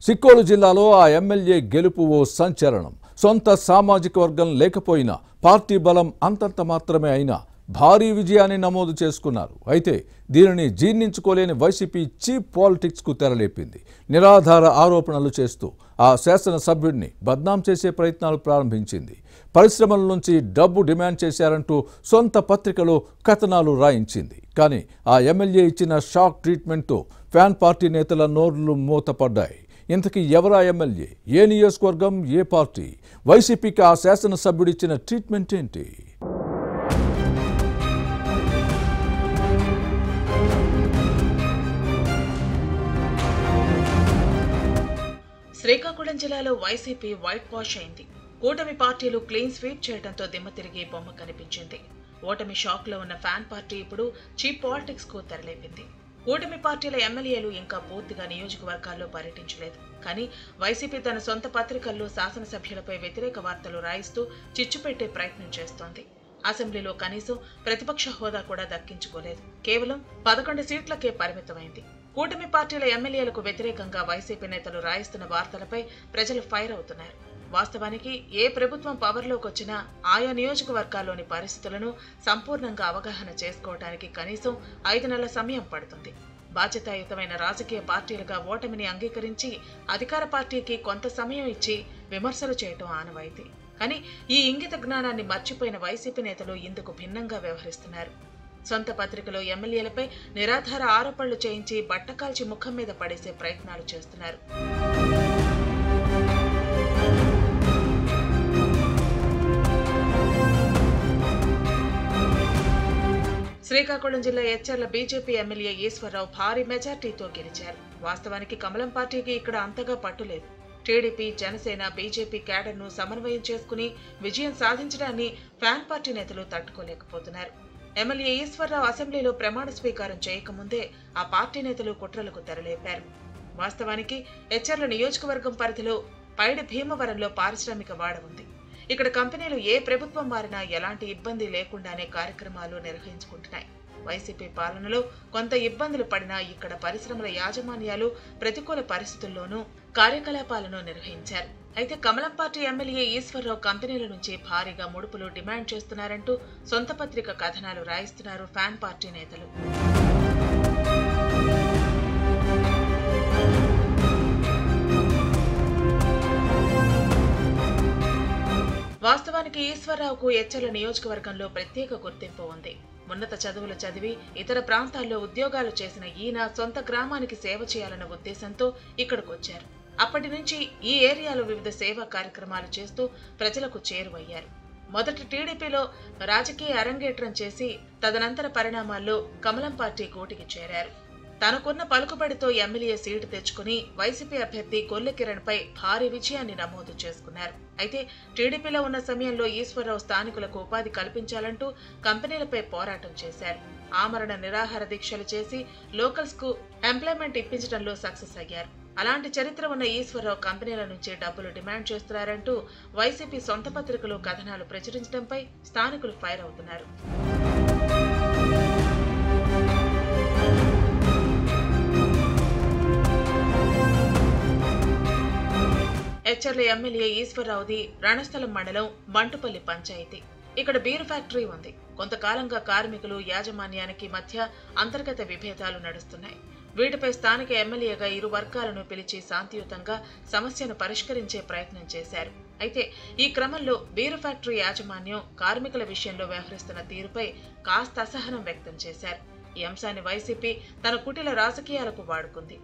సిక్కోలు జిల్లాలో ఆ ఎమ్మెల్యే గెలుపు ఓ సంచలనం. సొంత సామాజిక వర్గం లేకపోయినా పార్టీ బలం అంతంత మాత్రమే అయినా భారీ విజయాన్ని నమోదు చేసుకున్నారు. అయితే దీనిని జీర్ణించుకోలేని వైసీపీ చీప్ పాలిటిక్స్కు తెరలేపింది. నిరాధార ఆరోపణలు చేస్తూ ఆ శాసనసభ్యుడిని బద్నాం చేసే ప్రయత్నాలు ప్రారంభించింది. పరిశ్రమల నుంచి డబ్బు డిమాండ్ చేశారంటూ సొంత పత్రికలో కథనాలు రాయించింది. కానీ ఆ ఎమ్మెల్యే ఇచ్చిన షాక్ ట్రీట్మెంట్తో ఫ్యాన్ పార్టీ నేతల నోర్లు మూతపడ్డాయి. ఇంతకీ ఎవరా ఎమ్మెల్యే, ఏ నియోజకవర్గం, ఏ పార్టీ? వైసీపీకి ఆ శాసనసభ్యుడిచ్చిన ట్రీట్మెంట్ ఏంటి? శ్రీకాకుళం జిల్లాలో వైసీపీ వైట్ వాష్ అయింది. కూటమి పార్టీలు క్లీన్ స్వీప్ చేయడంతో దిమ్మ తిరిగి బొమ్మ కనిపించింది. ఓటమి షాక్ లో ఉన్న ఫ్యాన్ పార్టీ ఇప్పుడు చీప్ పాలిటిక్స్ కు తెరలేపింది. కూటమి పార్టీల ఎమ్మెల్యేలు ఇంకా పూర్తిగా నియోజకవర్గాల్లో పర్యటించలేదు. కానీ వైసీపీ తన సొంత పత్రికల్లో శాసనసభ్యులపై వ్యతిరేక వార్తలు రాయిస్తూ చిచ్చుపెట్టే ప్రయత్నం చేస్తోంది. అసెంబ్లీలో కనీసం ప్రతిపక్ష హోదా కూడా దక్కించుకోలేదు. కేవలం 11 సీట్లకే పరిమితమైంది. కూటమి పార్టీల ఎమ్మెల్యేలకు వ్యతిరేకంగా వైసీపీ నేతలు రాయిస్తున్న వార్తలపై ప్రజలు ఫైర్ అవుతున్నారు. వాస్తవానికి ఏ ప్రభుత్వం పవర్లోకి వచ్చినా ఆయా నియోజకవర్గాల్లోని పరిస్థితులను సంపూర్ణంగా అవగాహన చేసుకోవడానికి కనీసం 5 నెలల సమయం పడుతుంది. బాధ్యతాయుతమైన రాజకీయ పార్టీలుగా ఓటమిని అంగీకరించి అధికార పార్టీకి కొంత సమయం ఇచ్చి విమర్శలు చేయటం ఆనవాయితీ. కానీ ఈ ఇంగిత జ్ఞానాన్ని మర్చిపోయిన వైసీపీ నేతలు ఇందుకు భిన్నంగా వ్యవహరిస్తున్నారు. సొంత పత్రికలో ఎమ్మెల్యేలపై నిరాధార ఆరోపణలు చేయించి బట్టకాల్చి ముఖం మీద పడేసే ప్రయత్నాలు చేస్తున్నారు. శ్రీకాకుళం జిల్లా ఎచ్చర్ల బీజేపీ ఎమ్మెల్యే ఈశ్వరరావు భారీ మెజార్టీతో గెలిచారు. వాస్తవానికి కమలం పార్టీకి ఇక్కడ అంతగా పట్టులేదు. టీడీపీ, జనసేన, బీజేపీ క్యాడర్ను సమన్వయం చేసుకుని విజయం సాధించడాన్ని ఫ్యాన్ పార్టీ నేతలు తట్టుకోలేకపోతున్నారు. ఎమ్మెల్యే ఈశ్వరరావు అసెంబ్లీలో ప్రమాణ స్వీకారం చేయకముందే ఆ పార్టీ నేతలు కుట్రలకు తెరలేపారు. వాస్తవానికి ఎచ్చర్ల నియోజకవర్గం పరిధిలో పైడి భీమవరంలో పారిశ్రామిక వాడ ఉంది. ఇక్కడ కంపెనీలు ఏ ప్రభుత్వం మారినా ఎలాంటి ఇబ్బంది లేకుండానే కార్యక్రమాలు నిర్వహించుకుంటున్నాయి. వైసీపీ పాలనలో కొంత ఇబ్బందులు పడినా ఇక్కడ పరిశ్రమల యాజమాన్యాలు ప్రతికూల పరిస్థితుల్లోనూ కార్యకలాపాలను నిర్వహించారు. అయితే కమలం పార్టీ ఎమ్మెల్యే ఈశ్వరరావు కంపెనీల నుంచి భారీగా ముడుపులు డిమాండ్ చేస్తున్నారంటూ సొంత పత్రిక కథనాలు రాయిస్తున్నారు ఫ్యాన్ పార్టీ నేతలు. వాస్తవానికి ఈశ్వరరావుకు ఎచ్చర్ల నియోజకవర్గంలో ప్రత్యేక గుర్తింపు ఉంది. ఉన్నత చదువులు చదివి ఇతర ప్రాంతాల్లో ఉద్యోగాలు చేసిన ఈయన సొంత గ్రామానికి సేవ చేయాలన్న ఉద్దేశంతో ఇక్కడికి వచ్చారు. అప్పటి నుంచి ఈ ఏరియాలో వివిధ సేవా కార్యక్రమాలు చేస్తూ ప్రజలకు చేరువయ్యారు. మొదట టీడీపీలో రాజకీయ అరంగేట్రం చేసి తదనంతర పరిణామాల్లో కమలం పార్టీ గూటికి చేరారు. తనకున్న పలుకుబడితో ఎమ్మెల్యే సీటు తెచ్చుకుని వైసీపీ అభ్యర్థి గొల్లె కిరణ్ పై భారీ విజయాన్ని నమోదు చేసుకున్నారు. అయితే టీడీపీలో ఉన్న సమయంలో ఈశ్వరరావు స్థానికులకు ఉపాధి కల్పించాలంటూ కంపెనీలపై పోరాటం చేశారు. ఆమరణ నిరాహార దీక్షలు చేసి లోకల్స్ కు ఎంప్లాయ్మెంట్ ఇప్పించడంలో సక్సెస్ అయ్యారు. అలాంటి చరిత్ర ఉన్న ఈశ్వరరావు కంపెనీల నుంచి డబ్బులు డిమాండ్ చేస్తున్నారంటూ వైసీపీ సొంత పత్రికలు కథనాలు ప్రచురించడంపై స్థానికులు ఫైర్ అవుతున్నారు. ఎచ్చర్ల ఎమ్మెల్యే ఈశ్వరరావుది రణస్థలం మండలం బంటుపల్లి పంచాయతీ. ఇక్కడ బీరు ఫ్యాక్టరీ ఉంది. కొంతకాలంగా కార్మికులు యాజమాన్యానికి మధ్య అంతర్గత విభేదాలు నడుస్తున్నాయి. వీటిపై స్థానిక ఎమ్మెల్యేగా ఇరు వర్గాలను పిలిచి శాంతియుతంగా సమస్యను పరిష్కరించే ప్రయత్నం చేశారు. అయితే ఈ క్రమంలో బీరు ఫ్యాక్టరీ యాజమాన్యం కార్మికుల విషయంలో వ్యవహరిస్తున్న తీరుపై కాస్త అసహనం వ్యక్తం చేశారు. ఈ అంశాన్ని వైసీపీ తన కుటిల రాజకీయాలకు వాడుకుంది.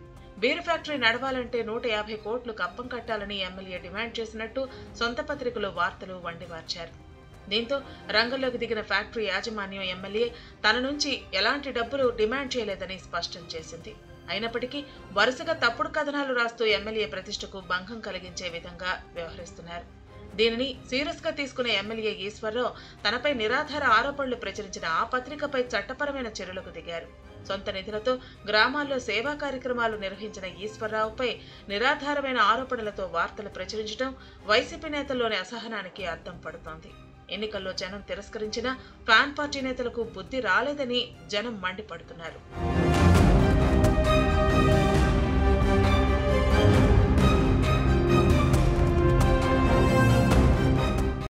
బీరు ఫ్యాక్టరీ నడవాలంటే 150 కోట్లు కప్పం కట్టాలని ఎమ్మెల్యే డిమాండ్ చేసినట్టు సొంత పత్రికలో వార్తలు వండివార్చారు. దీంతో రంగంలోకి దిగిన ఫ్యాక్టరీ యాజమాన్యం ఎమ్మెల్యే తన నుంచి ఎలాంటి డబ్బులు డిమాండ్ చేయలేదని స్పష్టం చేసింది. అయినప్పటికీ వరుసగా తప్పుడు కథనాలు రాస్తూ ఎమ్మెల్యే ప్రతిష్టకు భంగం కలిగించే విధంగా వ్యవహరిస్తున్నారు. దీనిని సీరియస్ గా తీసుకునే ఎమ్మెల్యే ఈశ్వరరావు తనపై నిరాధార ఆరోపణలు ప్రచురించిన ఆ పత్రికపై చట్టపరమైన చర్యలకు దిగారు. సొంత నిధులతో గ్రామాల్లో సేవా కార్యక్రమాలు నిర్వహించిన ఈశ్వరరావుపై నిరాధారమైన ఆరోపణలతో వార్తలు ప్రచురించడం వైసీపీ నేతల్లోని అసహనానికి అద్దం పడుతోంది. ఎన్నికల్లో జనం తిరస్కరించిన ఫ్యాన్ పార్టీ నేతలకు బుద్ధి రాలేదని జనం మండిపడుతున్నారు.